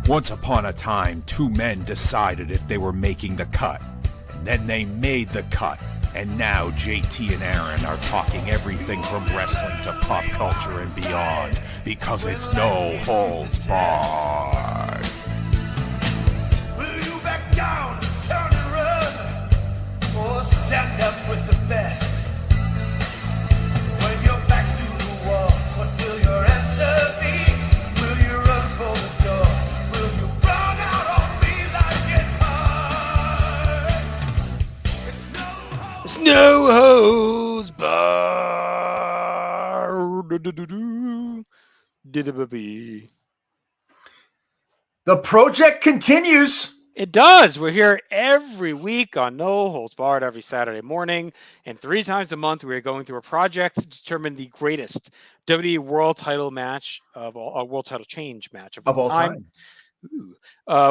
Once upon a time, two men decided if they were making the cut. And then they made the cut. And now JT and Aaron are talking everything from wrestling to pop culture and beyond. Because it's no holds barred. Will you back down, turn and run? Or stand up with the best? When you're back to the wall, what will your answer be? Will you run for the door? Will you run out on me like it's hard? It's No holds barred. The project continues. It does. We're here every week on No Holds Barred every Saturday morning, and 3 times a month we are going through a project to determine the greatest WWE World Title match of all, World Title Change match of all time. Ooh.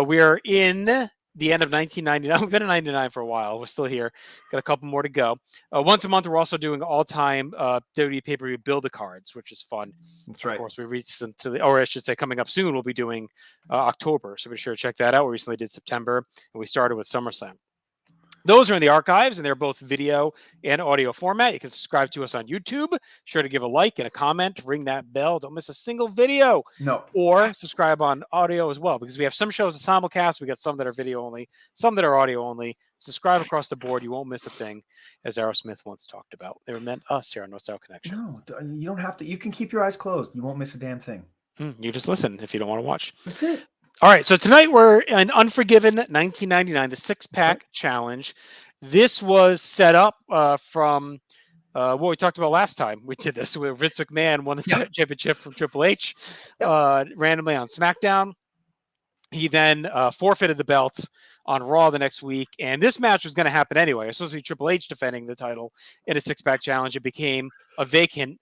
We are in the end of 1999. We've been in 99 for a while. We're still here. Got a couple more to go. Once a month, we're also doing all-time WWE pay-per-view build-a-cards, which is fun. That's right. Of course, we reached into the, or I should say, coming up soon, we'll be doing October. So be sure to check that out. We recently did September, and we started with SummerSlam. Those are in the archives, and they're both video and audio format. You can subscribe to us on YouTube. Sure to give a like and a comment. Ring that bell. Don't miss a single video. No. Or subscribe on audio as well, because we have some shows that simulcast. We got some that are video only, some that are audio only. Subscribe across the board. You won't miss a thing, as Aerosmith once talked about. They meant us here on No Style Connection. No, you don't have to. You can keep your eyes closed. You won't miss a damn thing. You just listen if you don't want to watch. That's it. All right, so tonight we're in Unforgiven 1999, the 6-pack challenge. This was set up from what we talked about last time. We did this where Vince McMahon won the championship from Triple H randomly on SmackDown. He then forfeited the belt on Raw the next week, and this match was going to happen anyway. It was supposed to be Triple H defending the title in a 6-pack challenge. It became a vacant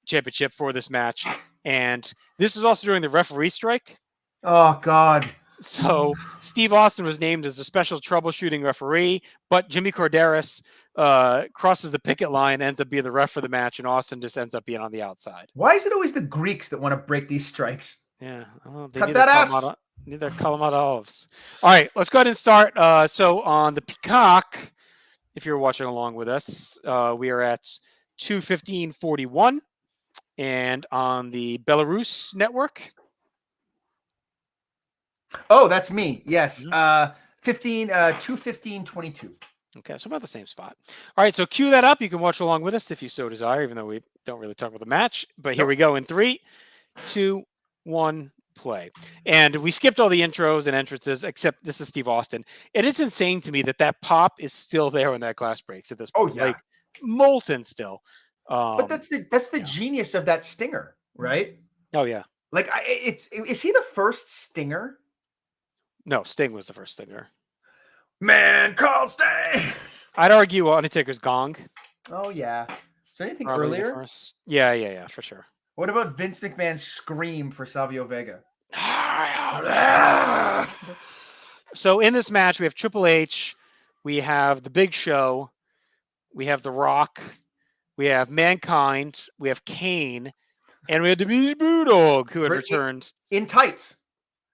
championship for this match, and this was also during the referee strike. Oh, God. So Steve Austin was named as a special troubleshooting referee, but Jimmy Corderas crosses the picket line, ends up being the ref for the match, and Austin just ends up being on the outside. Why is it always the Greeks that want to break these strikes? Yeah. Well, they Cut that ass. Need their Kalamata olives. All right, let's go ahead and start. So on the Peacock, if you're watching along with us, we are at 2:15:41, and on the Belarus network. Oh, that's me. Yes. 2:15:22. Okay, so about the same spot. All right, so cue that up. You can watch along with us if you so desire, even though we don't really talk about the match. But here we go in 3, 2, 1, play. And we skipped all the intros and entrances, except this is Steve Austin. It is insane to me that that pop is still there when that glass breaks at this point. Oh, yeah. Like molten still. But that's the genius of that stinger, right? Oh, yeah. Like, is he the first stinger? No, Sting was the first stinger. Man called Sting. I'd argue Undertaker's gong. Oh, yeah. Is there anything Probably the earlier? first. Yeah, for sure. What about Vince McMahon's scream for Savio Vega? So in this match, we have Triple H, we have The Big Show, we have The Rock, we have Mankind, we have Kane, and we have the Beast Bulldog, who had returned in tights.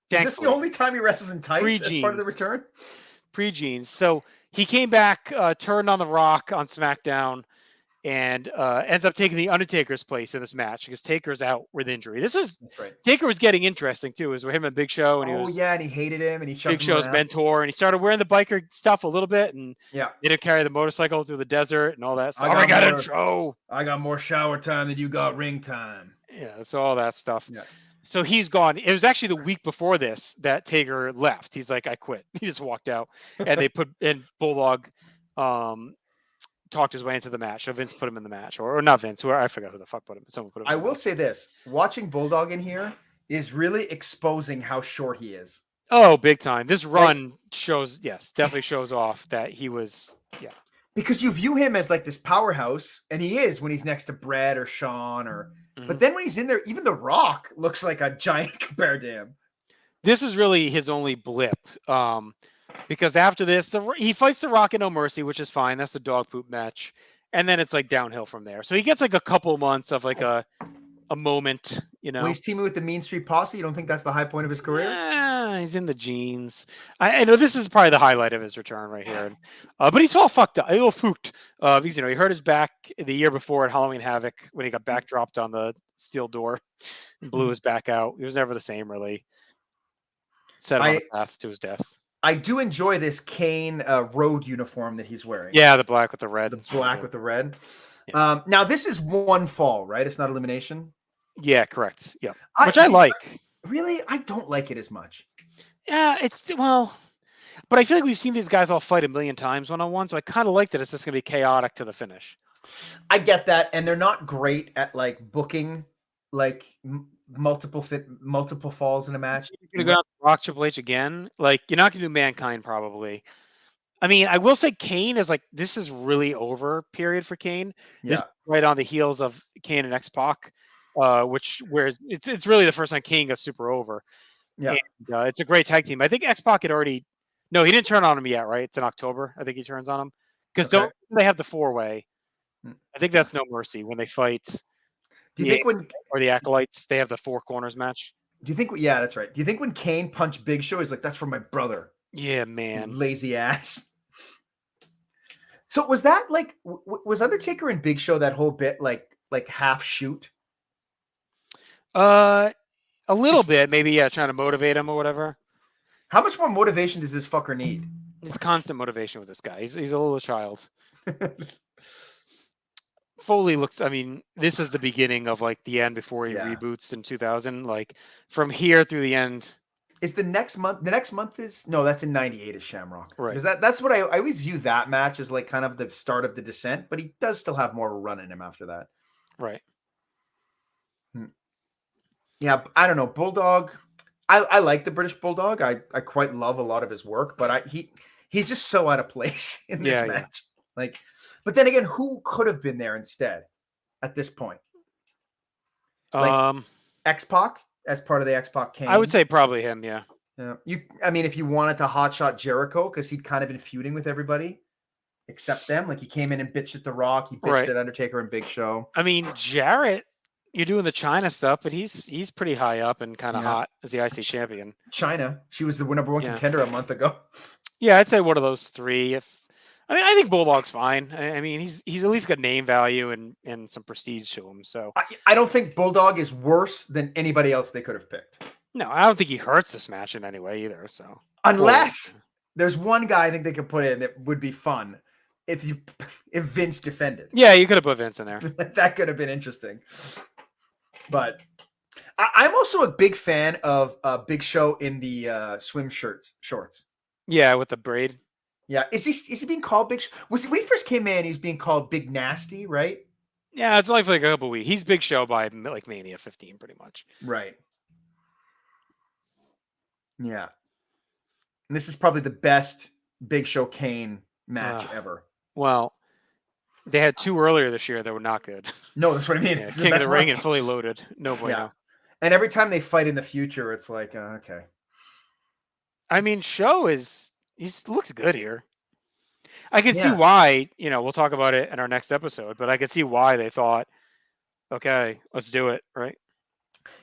Is this Thankfully. the only time he wrestles in tights as part of the return? Pre-jeans. So he came back, turned on The Rock on SmackDown, and ends up taking the Undertaker's place in this match because Taker's out with injury. That's right. Taker was getting interesting too. It was with him and Big Show, and and he hated him, and he shoved Big Show's mentor, and he started wearing the biker stuff a little bit, and they didn't carry the motorcycle through the desert and all that stuff. I got more shower time than you got ring time. Yeah, that's all that stuff. Yeah. So he's gone. It was actually the week before this that Taker left. He's like, I quit. He just walked out, and they put in Bulldog. Talked his way into the match. So Vince put him in the match, or not Vince. I forgot who the fuck put him. Someone put him. I will say this: watching Bulldog in here is really exposing how short he is. Oh, big time! This run definitely shows off that he was, Because you view him as like this powerhouse, and he is when he's next to Brett or Sean, or. But then when he's in there, even The Rock looks like a giant compared to him. This is really his only blip. Because after this, he fights The Rock at No Mercy, which is fine. That's the dog poop match. And then it's like downhill from there. So he gets like a couple months of like a moment, You know, When he's teaming with the Mean Street Posse, you don't think that's the high point of his career? He's in the jeans. I know this is probably the highlight of his return right here. But he's all fucked up. A little fooked. Because he hurt his back the year before at Halloween Havoc when he got back dropped on the steel door and blew his back out. He was never the same, really. Set him on the path to his death. I do enjoy this Kane road uniform that he's wearing. Yeah, the black with the red. The black with the red. Yeah. Now this is one fall, right? It's not elimination. Yeah, correct. Yeah, which I like. Really, I don't like it as much. Yeah, but I feel like we've seen these guys all fight a million times one-on-one, so I kind of like that it's just going to be chaotic to the finish. I get that, and they're not great at like booking like multiple falls in a match. You're going to go Rock Triple H again. Like you're not going to do Mankind probably. I mean, I will say Kane is like this is really over period for Kane. Yeah, this is right on the heels of Kane and X-Pac, whereas it's really the first time Kane got super over. Yeah, and, it's a great tag team. I think X-Pac had already. No, he didn't turn on him yet, right? It's in October. I think he turns on him because don't they have the 4-way? I think that's No Mercy when they fight. Do you think when the Acolytes they have the 4 corners match? Do you think? Yeah, that's right. Do you think when Kane punched Big Show, he's like, "That's for my brother." Yeah, man, you lazy ass. So was that like was Undertaker and Big Show that whole bit like half shoot? A little bit, maybe. Yeah, trying to motivate him or whatever. How much more motivation does this fucker need? It's constant motivation with this guy. He's a little child. Foley looks. I mean, this is the beginning of like the end before he reboots in 2000. Like from here through the end. Is the next month? The next month is no. That's in '98 is Shamrock. Right. Because that's what I always view that match as like kind of the start of the descent. But he does still have more of a run in him after that. Right. Yeah, I don't know. Bulldog. I like the British Bulldog. I quite love a lot of his work, but he's just so out of place in this match. Like, but then again, who could have been there instead at this point? Like, X-Pac as part of the X-Pac Kane. I would say probably him. Yeah. Yeah. I mean, if you wanted to hotshot Jericho because he'd kind of been feuding with everybody except them. Like he came in and bitched at The Rock. He bitched at Undertaker and Big Show. I mean, Jarrett. You're doing the China stuff, but he's pretty high up and kind of hot as the IC champion. China, she was the number 1 contender a month ago. Yeah, I'd say one of those 3. I think Bulldog's fine. I mean, he's at least got name value and some prestige to him. So I don't think Bulldog is worse than anybody else they could have picked. No, I don't think he hurts this match in any way either. So unless there's one guy I think they could put in that would be fun. If Vince defended. Yeah, you could have put Vince in there. That could have been interesting. But I'm also a big fan of Big Show in the swim shorts. Yeah, with the braid. Yeah, is he being called Big Show? When he first came in, he was being called Big Nasty, right? Yeah, it's only for like a couple weeks. He's Big Show by like Mania 15, pretty much. Right. Yeah. And this is probably the best Big Show Kane match ever. Well, they had 2 earlier this year that were not good. No, that's what I mean. Yeah, King of the Ring and Fully Loaded. No bueno. Yeah. And every time they fight in the future, it's like, okay. I mean, Show looks good here. I can see why, we'll talk about it in our next episode, but I can see why they thought, okay, let's do it, right?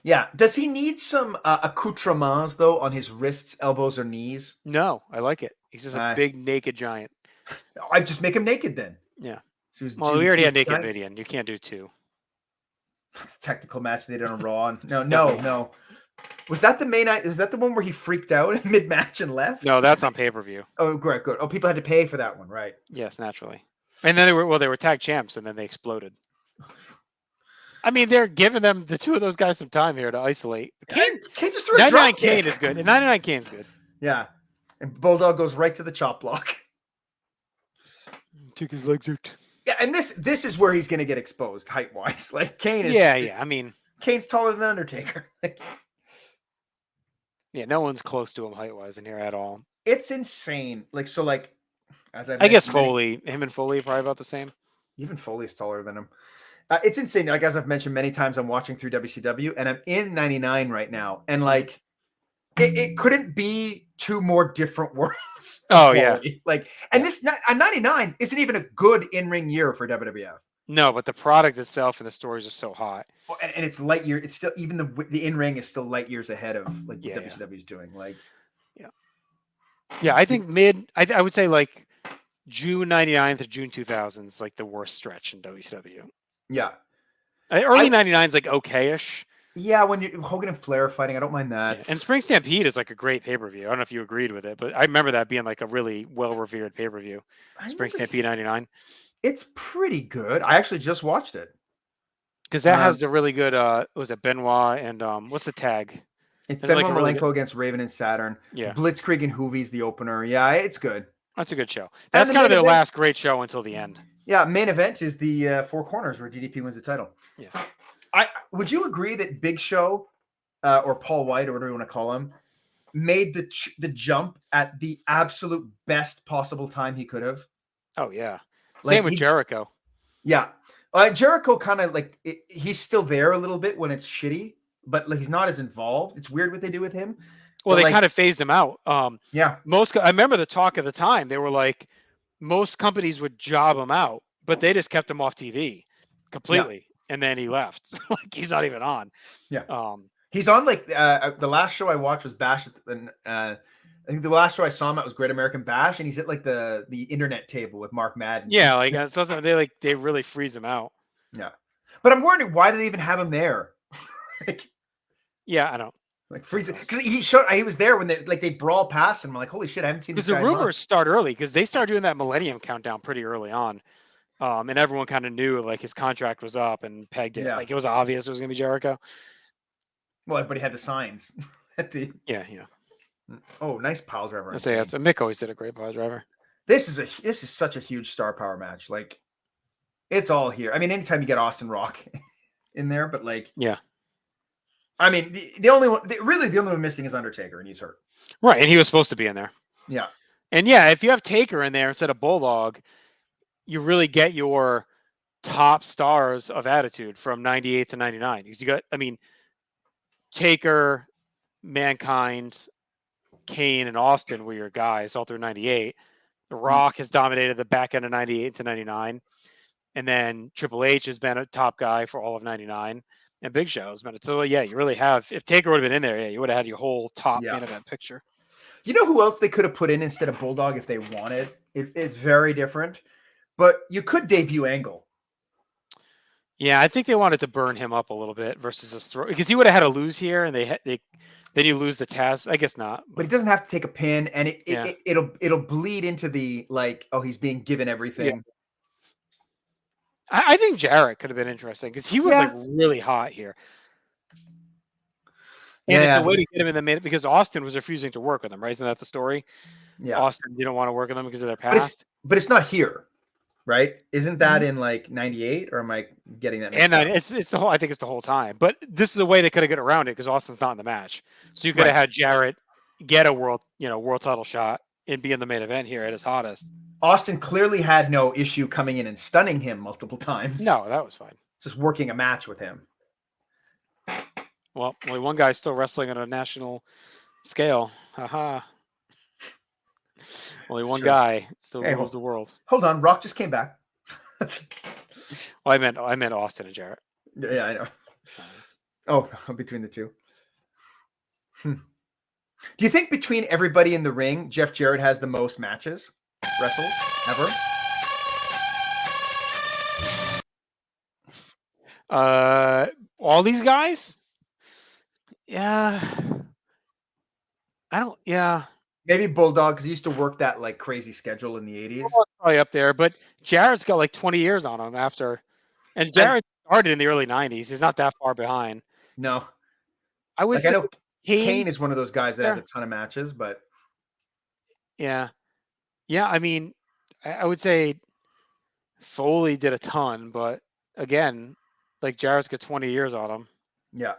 Yeah. Does he need some accoutrements, though, on his wrists, elbows, or knees? No, I like it. He's just a big naked giant. I'd just make him naked then. Yeah. So we already had naked Midian. You can't do 2. Technical match they did on Raw. No. Was that the main? Was that the one where he freaked out mid-match and left? No, that's on pay-per-view. Oh, great, good. Oh, people had to pay for that one, right? Yes, naturally. And then they were tag champs, and then they exploded. I mean, they're giving them the 2 of those guys some time here to isolate. Kane just threw a 99 Kane is good. 99 Kane's good. Yeah, and Bulldog goes right to the chop block. Took his legs out. Yeah, and this is where he's going to get exposed height-wise. Like Kane is. Yeah. I mean, Kane's taller than Undertaker. Yeah, no one's close to him height-wise in here at all. It's insane. As I guess Foley, him and Foley are probably about the same. Even Foley's taller than him. It's insane. Like as I've mentioned many times, I'm watching through WCW, and I'm in '99 right now, and like it couldn't be 2 more different worlds. Oh yeah. Like, and this '99 isn't even a good in-ring year for WWF. No, but the product itself and the stories are so hot. Oh, and it's light year. It's still even the in ring is still light years ahead of like what Yeah, yeah. WCW is doing. Like, Yeah. Yeah, I think I would say like June 99 to June 2000 is like the worst stretch in WCW. yeah, Early 99 is like okay-ish. yeah. When you Hogan and Flair fighting, I don't mind that. Yeah. And Spring Stampede is like a great pay-per-view. I don't know if you agreed with it, but I remember that being like a really well-revered pay-per-view. I Spring remember Stampede 99. it's pretty good. I actually just watched it. Because that has the really good was it Benoit and what's the tag? It's Is it Benoit like a really Malenko good... against Raven and Saturn. Yeah. Blitzkrieg and Hoovy's the opener. Yeah, it's good. That's a good show. And That's the kind of main their event- last great show until the end. Yeah, main event is the Four Corners where DDP wins the title. Yeah. Would you agree that Big Show or Paul White or whatever you want to call him made the jump at the absolute best possible time he could have? Oh yeah. Like, Same with Jericho. Yeah. Jericho kind of like he's still there a little bit when it's shitty, but like, he's not as involved. It's weird what they do with him. Well, But, they like, kind of phased him out. yeah. I remember the talk at the time. They were like, most companies would job him out, but they just kept him off TV completely, and then he left. Like he's not even on. Yeah. He's on like the last show I watched was Bash, and I think the last show I saw him at was Great American Bash, and he's at like the internet table with Mark Madden. Yeah, like that's also, they really freeze him out. Yeah, but I'm wondering why do they even have him there? Like, yeah, I don't. Like freeze because he was there when they brawl past him. I'm like, holy shit, I haven't seen this Because guy the in rumors start early because they started doing that Millennium Countdown pretty early on, and everyone kind of knew like his contract was up and pegged it. Yeah. Like it was obvious it was going to be Jericho. Well, everybody had the signs at the. Yeah. Oh, nice pile driver. I say that's Mick always did a great power driver. This is such a huge star power match. Like, it's all here. I mean, anytime you get Austin Rock in there, but like, yeah. I mean, the only one missing is Undertaker, and he's hurt. Right, and he was supposed to be in there. Yeah, and yeah, if you have Taker in there instead of Bulldog, you really get your top stars of Attitude from 98 to 99. Because you got, I mean, Taker, Mankind, Kane, and Austin were your guys all through 98. The Rock has dominated the back end of 98 to 99. And then Triple H has been a top guy for all of 99. And Big Show has been. So, yeah, you really have. If Taker would have been in there, yeah, you would have had your whole top main event picture. You know who else they could have put in instead of Bulldog if they wanted? It's very different. But you could debut Angle. Yeah, I think they wanted to burn him up a little bit versus his throw. Because he would have had to lose here, and then you lose the task. I guess not. But he doesn't have to take a pin, and it'll bleed into the like, oh, he's being given everything. Yeah. I think Jarrett could have been interesting because he was like really hot here. And it's a way to get him in the minute because Austin was refusing to work with him, right? Isn't that the story? Yeah. Austin didn't want to work with them because of their past. But it's not here, right? Isn't that in like 98 or am I getting that mixed up? It's the whole, I think it's the whole time. But this is a way they could have got around it because Austin's not in the match. So you could have had Jarrett get a world title shot and be in the main event here at his hottest. Austin clearly had no issue coming in and stunning him multiple times. No, that was fine. Just working a match with him. Well, only one guy's still wrestling on a national scale. Haha. Only one guy still rules the world. Hold on, Rock just came back. Well, I meant Austin and Jarrett. Yeah, I know. Oh, between the two. Do you think between everybody in the ring, Jeff Jarrett has the most matches wrestled ever? All these guys? Yeah. Maybe Bulldog, because he used to work that like crazy schedule in the 80s. Probably up there, but Jarrett's got like 20 years on him after. And Jarrett started in the early 90s. He's not that far behind. No. I know Kane is one of those guys that has a ton of matches, but yeah. I mean, I would say Foley did a ton, but again, like Jarrett's got 20 years on him. Yeah.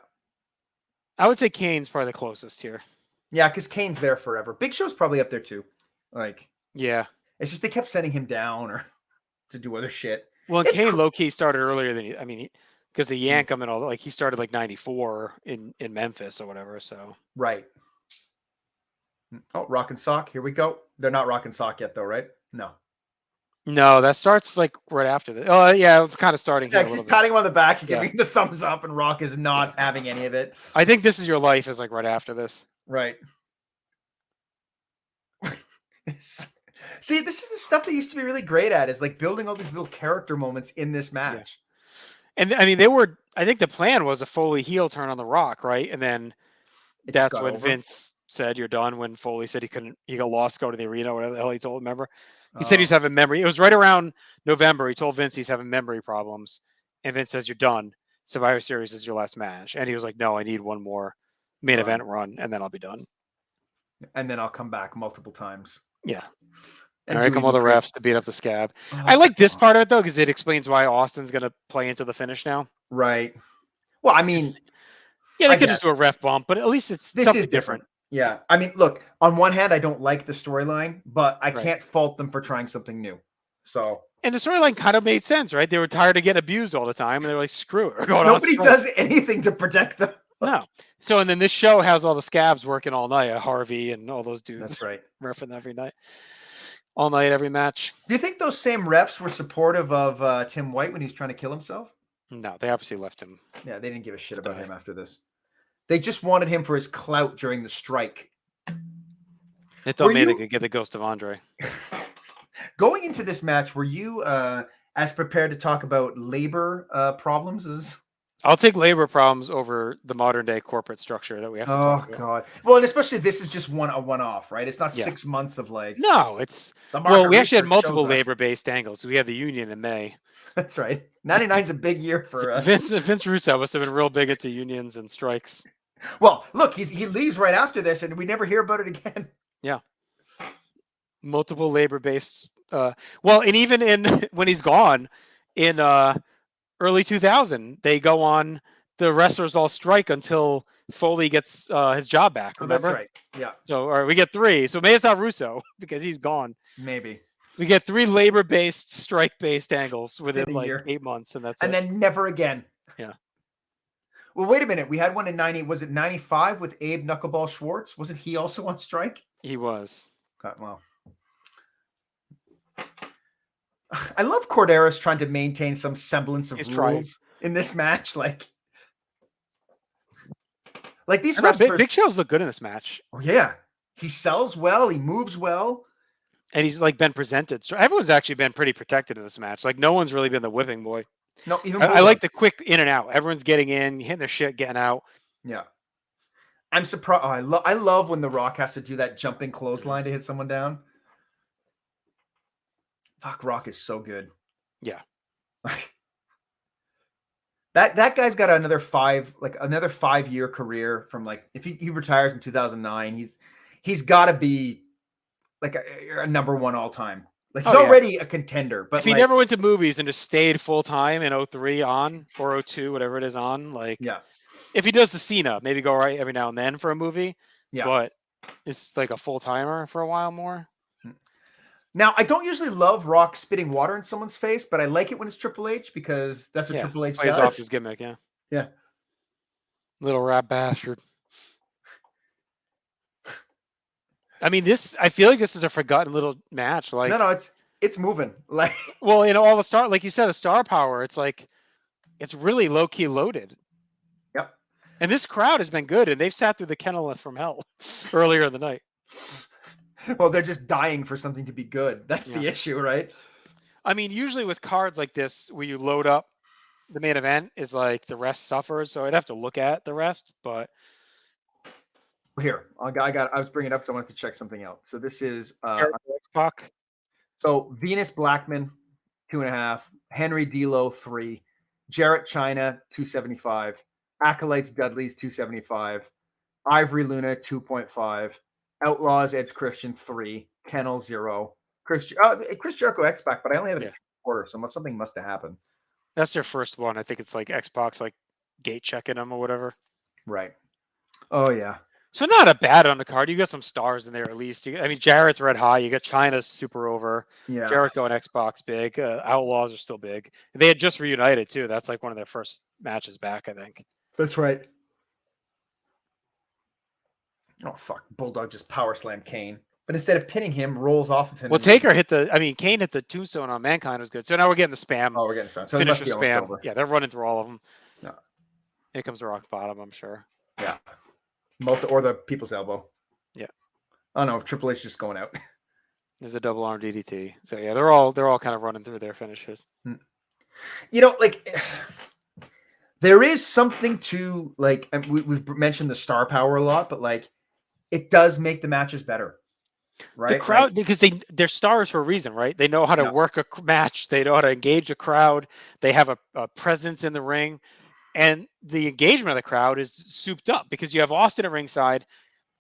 I would say Kane's probably the closest here. Yeah, because Kane's there forever. Big Show's probably up there too. Like, yeah. It's just they kept sending him down or to do other shit. Well, and Kane low-key started earlier than because they yank him and all. Like he started like 94 in Memphis or whatever. So right. Oh, Rock and Sock. Here we go. They're not Rock and Sock yet, though, right? No. No, that starts like right after this. Oh, yeah, it's kind of starting here Yeah, a 'cause he's little bit. patting him on the back and Yeah. giving him the thumbs up, and Rock is not having any of it. I think This Is Your Life is like right after this. Right. See, this is the stuff they used to be really great at, is like building all these little character moments in this match. And I mean, I think the plan was a Foley heel turn on The Rock, right? And then It just that's got when over. Vince said, "You're done." When Foley said he got lost, go to the arena, whatever the hell he told. Remember, he said he's Oh, having memory. It was right around November. He told Vince he's having memory problems, and Vince says, "You're done. Survivor Series is your last match." And he was like, "No, I need one more main Run. event run, and then I'll be done." and then I'll come back multiple times. Yeah. And All right, do come all even the crazy- refs to beat up the Scab. Oh, I like this God. part of it though because it explains why Austin's going to play into the finish now. Right. Well, I mean, Yeah, they I could guess. just do a ref bump, but at least it's This something is different. Yeah. I mean, look, on one hand, I don't like the storyline, but I Right. can't fault them for trying something new. So And the storyline kind of made sense, right? They were tired of getting abused all the time, and they were like, "Screw it, we're going on nobody strike." does anything to protect them. No. So, and then this show has all the Scabs working all night, Harvey and all those dudes That's right. refing every night, all night, every match. Do you think those same refs were supportive of Tim White when he was trying to kill himself? No, they obviously left him. Yeah, they didn't give a shit about Die. him after this. They just wanted him for his clout during the strike. They thought Were maybe they you- could get the ghost of Andre. Going into this match, were you as prepared to talk about labor problems as? I'll take labor problems over the modern day corporate structure that we have to Oh talk about. God! Well, and especially this is just a one-off, right? It's not Yeah. 6 months of like. No, it's The well, market we actually had research multiple shows us. labor-based angles. We had the union in May. That's right. 99's a big year for. Vince Russo must have been real big into unions and strikes. Well, look, he leaves right after this, and we never hear about it again. Yeah. Multiple labor-based. Well, and even in when he's gone in early 2000, they go on. The wrestlers all strike until Foley gets his job back. Oh, that's Remember? right. Yeah, So, or we get 3. So maybe it's not Russo because he's gone. maybe. We get 3 labor-based, strike-based angles within a like year. 8 months, and that's And it. then never again. Yeah. Well, wait a minute. We had one in 90. Was it 95 with Abe Knuckleball Schwartz? Wasn't he also on strike? He was. God, well. I love Corderas trying to maintain some semblance of He's rules trying. in this match. Like these I know, wrestlers. Big Show's look good in this match, Oh, yeah. He sells well. He moves well. and he's like been presented. So everyone's actually been pretty protected in this match. Like no one's really been the whipping boy. No, even I Bulldog. like the quick in and out. Everyone's getting in, hitting their shit, getting out. Yeah. I'm surprised. Oh, I love when The Rock has to do that jumping clothesline to hit someone down. Fuck, Rock is so good. Yeah. That guy's got another 5-year career from like if he retires in 2009, he's got to be like a number 1 all time. Like he's Oh, yeah. already a contender, but If he like, never went to movies and just stayed full time in 03 on or 02, whatever it is on, like yeah, if he does the Cena, maybe go right every now and then for a movie. yeah. But it's like a full timer for a while more. Now I don't usually love Rock spitting water in someone's face, but I like it when it's Triple H because that's what Yeah, Triple H plays off does. his gimmick, yeah. Yeah. Little rat bastard. I mean, I feel like this is a forgotten little match. Like, No, it's moving. Like, well, in all the star, like you said, the star power. It's like, it's really low key loaded. yep. And this crowd has been good, and they've sat through the kennel from hell earlier in the night. Well, they're just dying for something to be good. That's the Yeah. issue, right? I mean, usually with cards like this, where you load up the main event, is like the rest suffers. So I'd have to look at the rest, but Here, I was bringing it up, so I wanted to check something out. So this is Puck. so Venus Blackman 2.5, Henry D'Lo 3, Jarrett China 275, Acolytes Dudley's 275, Ivory Luna 2.5, Outlaws Edge Christian 3, Kennel 0, Chris Jericho X Pac, but I only have it in quarter, so something must have happened. That's their first one. I think it's like Xbox, like gate checking them or whatever. Right. Oh yeah. So not a bad undercard. You got some stars in there at least. I mean, Jarrett's red high. You got China's super over. Yeah. Jericho and Xbox big. Outlaws are still big. They had just reunited too. That's like one of their first matches back, I think. That's right. Oh fuck! Bulldog just power slammed Kane. But instead of pinning him, rolls off of him. Well, Kane hit the tombstone on Mankind was good. So now we're getting the spam. Oh, we're getting spam. So it must finisher be almost spam. over. Yeah, they're running through all of them. Yeah. Here comes the rock bottom, I'm sure. Yeah. Or the people's elbow. Yeah. Oh no, Triple H just going out. There's a double arm DDT. So yeah, they're all kind of running through their finishes. You know, like there is something to like, and we've mentioned the star power a lot, but like it does make the matches better. Right. The crowd, because they're stars for a reason, right? They know how to work a match. They know how to engage a crowd. They have a presence in the ring. And the engagement of the crowd is souped up because you have Austin at ringside,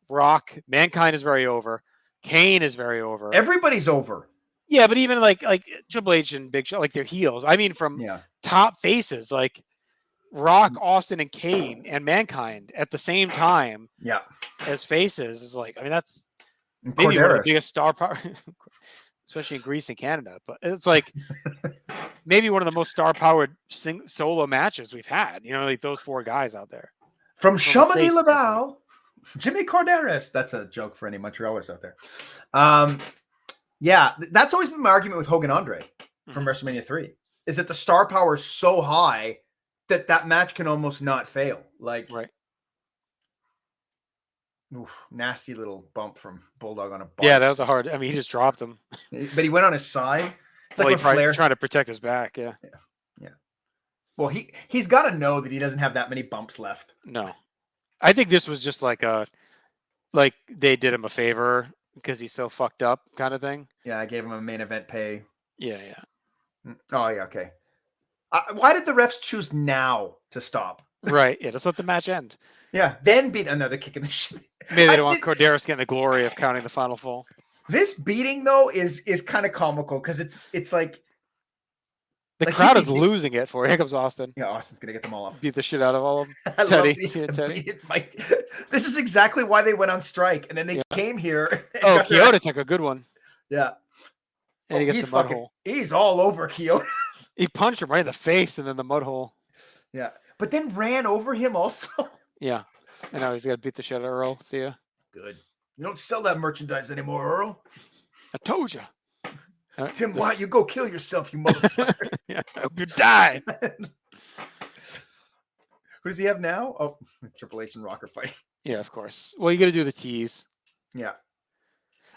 Rock, Mankind is very over, Kane is very over. Everybody's over. Yeah, but even like Triple H and Big Show, like they're heels. I mean, from top faces, like Rock, Austin, and Kane and Mankind at the same time. Yeah. As faces is like, I mean, that's maybe one of the biggest star power, especially in Greece and Canada. But it's like maybe one of the most star-powered solo matches we've had. You know, like those four guys out there. From Chamonix Laval, Jimmy Corderas. That's a joke for any Montrealers out there. Yeah, that's always been my argument with Hogan Andre from WrestleMania 3. Is that the star power is so high that match can almost not fail. Like, right. Oof, nasty little bump from Bulldog on a bar. Yeah, that was a hard. I mean, he just dropped him. But he went on his side. It's well, like when Flair trying to protect his back. Yeah. Well, he's got to know that he doesn't have that many bumps left. No, I think this was just like they did him a favor because he's so fucked up, kind of thing. Yeah, I gave him a main event pay. Yeah. Oh yeah, okay. Why did the refs choose now to stop? Right. Yeah, just let the match end. Yeah, then beat another kick in the shit. Maybe they don't want Corderas getting the glory of counting the final fall. This beating though is kind of comical because it's like the crowd is losing it for. Here comes Austin. Yeah, Austin's gonna get them all off. Beat the shit out of all of them. I Teddy. Teddy. This is exactly why they went on strike, and then they came here. Oh, Kyoto took a good one. Yeah. And he gets the mud hole. He's all over Kyoto. He punched him right in the face and then the mud hole. Yeah. But then ran over him also. Yeah. And now he's got to beat the shit out of Earl. See ya. Good. You don't sell that merchandise anymore, Earl. I told you. Tim, why don't you go kill yourself, you motherfucker? Yeah, I hope you die. Who does he have now? Oh, Triple H and Rocker fight. Yeah, of course. Well, you got to do the tease. Yeah.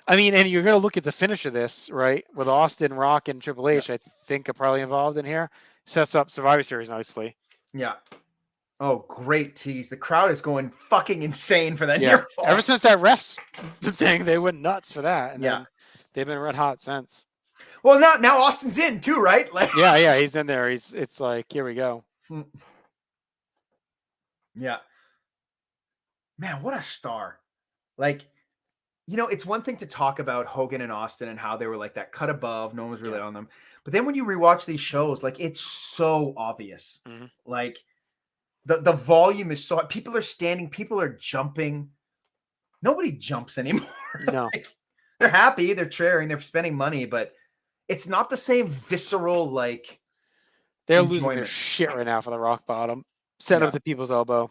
I mean, and you're going to look at the finish of this, right? With Austin, Rock, and Triple H, I think are probably involved in here. Sets up Survivor Series nicely. Yeah. Oh, great tease. The crowd is going fucking insane for that. Yeah. Ever since that refs thing, they went nuts for that. And then they've been red hot since. Well, now Austin's in too, right? Like, yeah, he's in there. It's like, here we go. Yeah. Man, what a star. Like, you know, it's one thing to talk about Hogan and Austin and how they were like that cut above. No one was really on them. But then when you rewatch these shows, like it's so obvious. Mm-hmm. Like the volume is so, people are standing, people are jumping. Nobody jumps anymore. No. Like, they're happy, they're cheering, they're spending money, but it's not the same visceral, like, they're losing their shit right now for the rock bottom. Set up the people's elbow.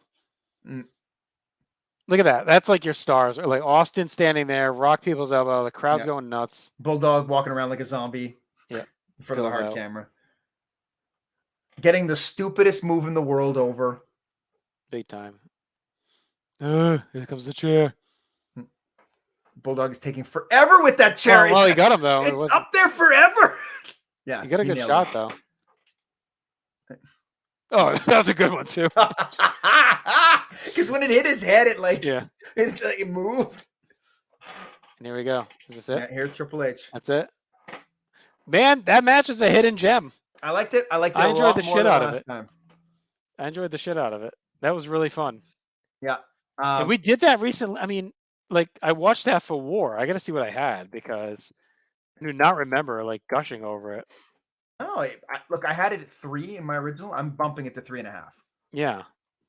Look at that. That's like your stars. Like Austin standing there, rock people's elbow. The crowd's going nuts. Bulldog walking around like a zombie. Yeah. In front of the hard camera. Getting the stupidest move in the world over. Big time. Here comes the chair. Bulldog is taking forever with that chair. Oh, well, he got him, though. It's up there forever. Yeah. You got a good shot, though. Oh, that was a good one, too. Because when it hit his head, it it moved. And here we go. Is this it? Yeah, here's Triple H. That's it. Man, that match is a hidden gem. I liked it. I enjoyed the shit out of it. I enjoyed the shit out of it. That was really fun. Yeah. And we did that recently. I mean, like, I watched that for War. I got to see what I had because I do not remember, like, gushing over it. Oh, look, I had it at 3 in my original. I'm bumping it to 3.5. Yeah.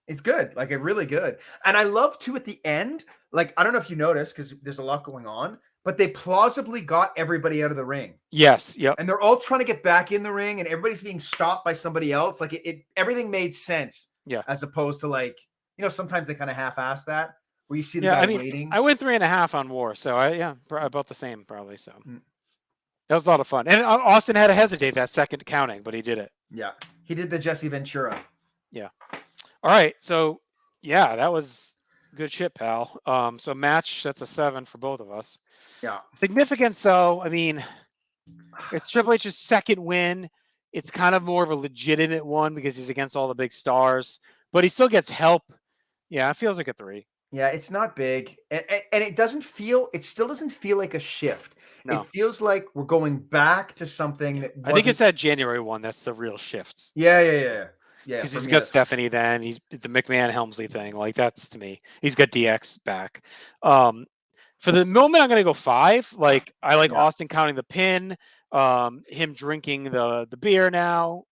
It's good. Like, it's really good. And I love, too, at the end, like, I don't know if you noticed because there's a lot going on, but they plausibly got everybody out of the ring. Yes. Yep. And they're all trying to get back in the ring and everybody's being stopped by somebody else. Like, everything made sense. Yeah. As opposed to, like, you know, sometimes they kind of half-ass that. where you see the Yeah, guy I mean, waiting. I went 3.5 on War, so about the same probably. So Mm. that was a lot of fun. And Austin had to hesitate that second counting, but he did it. Yeah, he did the Jesse Ventura. Yeah. All right, so yeah, that was good shit, pal. So match, that's a 7 for both of us. Yeah. Significance, though, I mean, it's Triple H's second win. It's kind of more of a legitimate one because he's against all the big stars, but he still gets help. Yeah, it feels like a 3. Yeah, it's not big, and it still doesn't feel like a shift. No. It feels like we're going back to something that I think it's that January one that's the real shift. Yeah. Because For he's me, got that's- Stephanie then. He's the McMahon Helmsley thing. Like, that's to me. He's got DX back. For the moment, I'm going to go 5. Like, I like Yeah. Austin counting the pin, him drinking the beer now,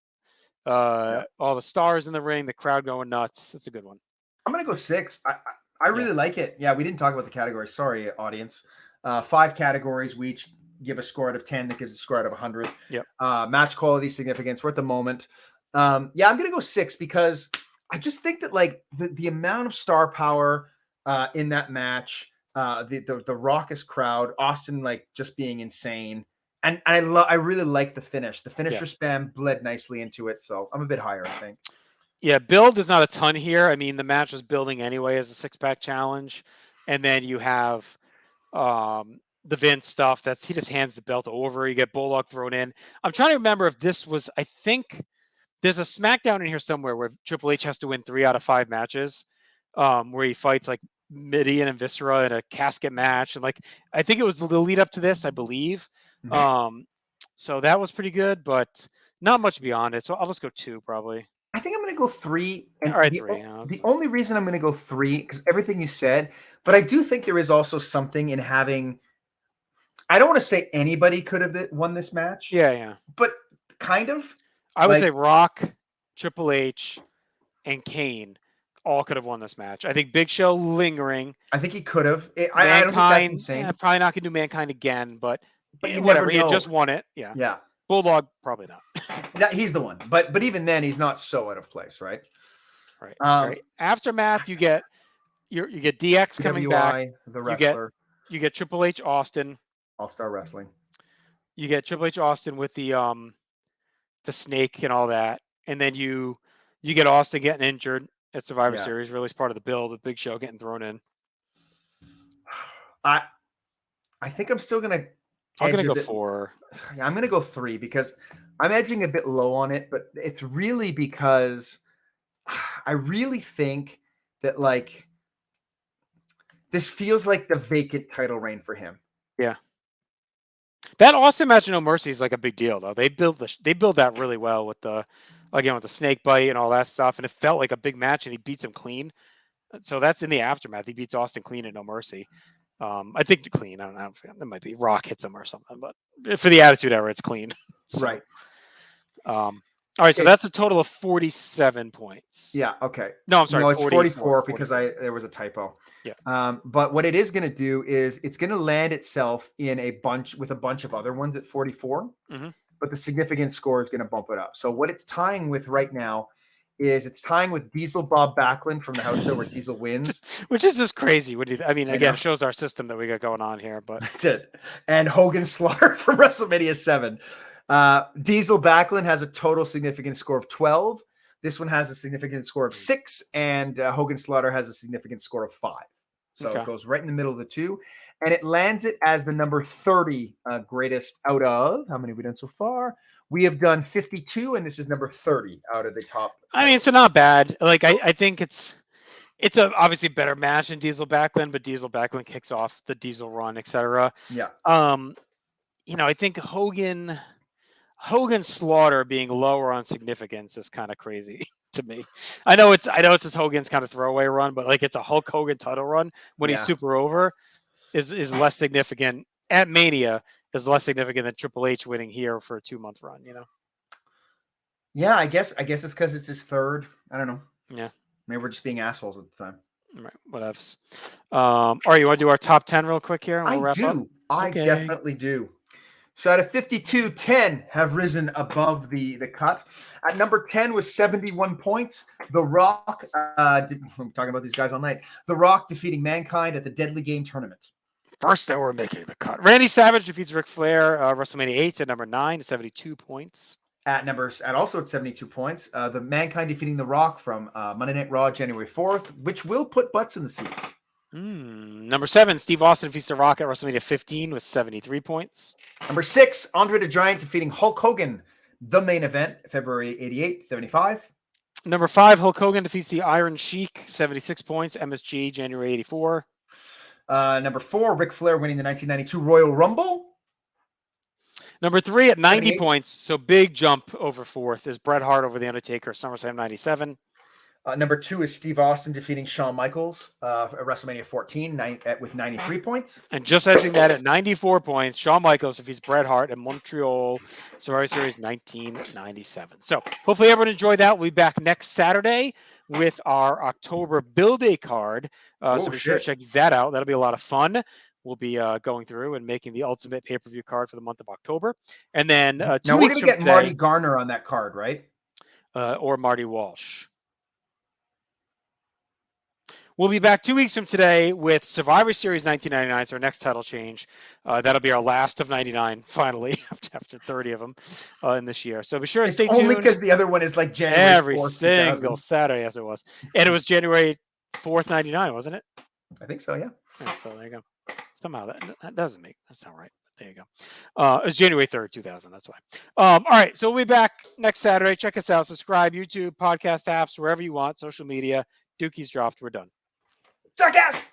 all the stars in the ring, the crowd going nuts. It's a good one. I'm gonna go 6. I really like it. Yeah, we didn't talk about the categories. Sorry, audience. 5 categories. We each give a score out of 10. That gives a score out of 100. Yep. Match quality, significance. We're at the moment. Yeah, I'm gonna go 6 because I just think that like the amount of star power in that match, the raucous crowd, Austin like just being insane, and I really like the finish. The finisher spam bled nicely into it, so I'm a bit higher, I think. Yeah, build is not a ton here. I mean, the match was building anyway as a 6-pack challenge, and then you have the Vince stuff. He just hands the belt over. You get Bullock thrown in. I'm trying to remember if this was. I think there's a SmackDown in here somewhere where Triple H has to win 3 out of 5 matches, where he fights like Mideon and Viscera in a casket match, and like I think it was the lead up to this, I believe. Mm-hmm. So that was pretty good, but not much beyond it. So I'll just go 2 probably. I think I'm going to go 3. And All right, the, 3. the only reason I'm going to go 3, because everything you said, but I do think there is also something in having, I don't want to say anybody could have won this match. Yeah. But kind of. I would say Rock, Triple H, and Kane all could have won this match. I think Big Show lingering. I think he could have. I don't think that's insane. Probably not going to do Mankind again, but you whatever. never He had know. just won it. Yeah. Yeah. Bulldog, probably not. He's the one. But even then, he's not so out of place, right? Right. Right. Aftermath, you get DX coming back. The wrestler. You get Triple H Austin. All-Star Wrestling. You get Triple H Austin with the snake and all that, and then you get Austin getting injured at Survivor Series. Really, it's part of the build. The Big Show getting thrown in. I think I'm still gonna. I'm gonna go 4. I'm gonna go 3 because I'm edging a bit low on it, but it's really because I really think that like this feels like the vacant title reign for him. Yeah. That Austin match, No Mercy, is like a big deal though. They build that really well with the snake bite and all that stuff, and it felt like a big match, and he beats him clean. So that's in the aftermath. He beats Austin clean at No Mercy. I think clean. I don't know. That might be Rock hits him or something, but for the Attitude Era, it's clean. So, Right. All right. So that's a total of 47 points. Yeah. Okay. No, I'm sorry. No, it's 44 because there was a typo. Yeah. But what it is going to do is it's going to land itself in a bunch of other ones at 44. Mm-hmm. But the significant score is going to bump it up. So what it's tying with right now is it's tying with Diesel Bob Backlund from the house show where Diesel wins. Which is just crazy. Again, it shows our system that we got going on here. But that's it. And Hogan Slaughter from WrestleMania 7. Diesel Backlund has a total significant score of 12. This one has a significant score of 6. And Hogan Slaughter has a significant score of 5. So it goes right in the middle of the two. And it lands it as the number 30 greatest out of, how many have we done so far? We have done 52, and this is number 30 out of the top. I mean, it's not bad. Like, I think it's a obviously better match than Diesel Backlund, but Diesel Backlund kicks off the Diesel run, etc. Yeah. I think Hogan Slaughter being lower on significance is kind of crazy to me. I know it's just Hogan's kind of throwaway run, but like it's a Hulk Hogan title run when he's super over is less significant at Mania. Is less significant than Triple H winning here for a 2-month run, Yeah, I guess it's because it's his third. I don't know. Yeah. Maybe we're just being assholes at the time. Right, whatever. All right, you want to do our top 10 real quick here? And we'll wrap up? I definitely do. So out of 52, 10 have risen above the cut. At number 10 was 71 points. The Rock, I'm talking about these guys all night. The Rock defeating Mankind at the Deadly Game tournament. First that we're making the cut. Randy Savage defeats Ric Flair, WrestleMania 8 at number 9, 72 points. At 72 points, the Mankind defeating The Rock from Monday Night Raw, January 4th, which will put butts in the seats. Number 7, Steve Austin defeats The Rock at WrestleMania 15 with 73 points. Number 6, Andre the Giant defeating Hulk Hogan, the main event, February 88, 75. Number 5, Hulk Hogan defeats the Iron Sheik, 76 points, MSG, January 84. Number 4, Ric Flair winning the 1992 Royal Rumble. Number 3 at 90 78. points, so big jump over 4th, is Bret Hart over The Undertaker, SummerSlam 97. Number 2 is Steve Austin defeating Shawn Michaels at WrestleMania 14 with 93 points. And just entering that at 94 points, Shawn Michaels defeats Bret Hart at Montreal Survivor Series 1997. So hopefully everyone enjoyed that. We'll be back next Saturday with our October Build-A card. So be sure to check that out. That'll be a lot of fun. We'll be going through and making the ultimate pay-per-view card for the month of October. And then 2 now weeks we're going to get today, Marty Garner on that card, right? Or Marty Walsh. We'll be back 2 weeks from today with Survivor Series 1999, so our next title change. That'll be our last of 99, finally, after 30 of them in this year. So be sure to stay tuned. Only because the other one is like January every 4th, single 2000. Saturday, as it was. And it was January 4th, 99, wasn't it? I think so, yeah. So there you go. Somehow that doesn't make, that's not right. There you go. It's January 3rd, 2000. That's why. All right. So we'll be back next Saturday. Check us out. Subscribe, YouTube, podcast apps, wherever you want, social media. Dookie's dropped. We're done. Jackass!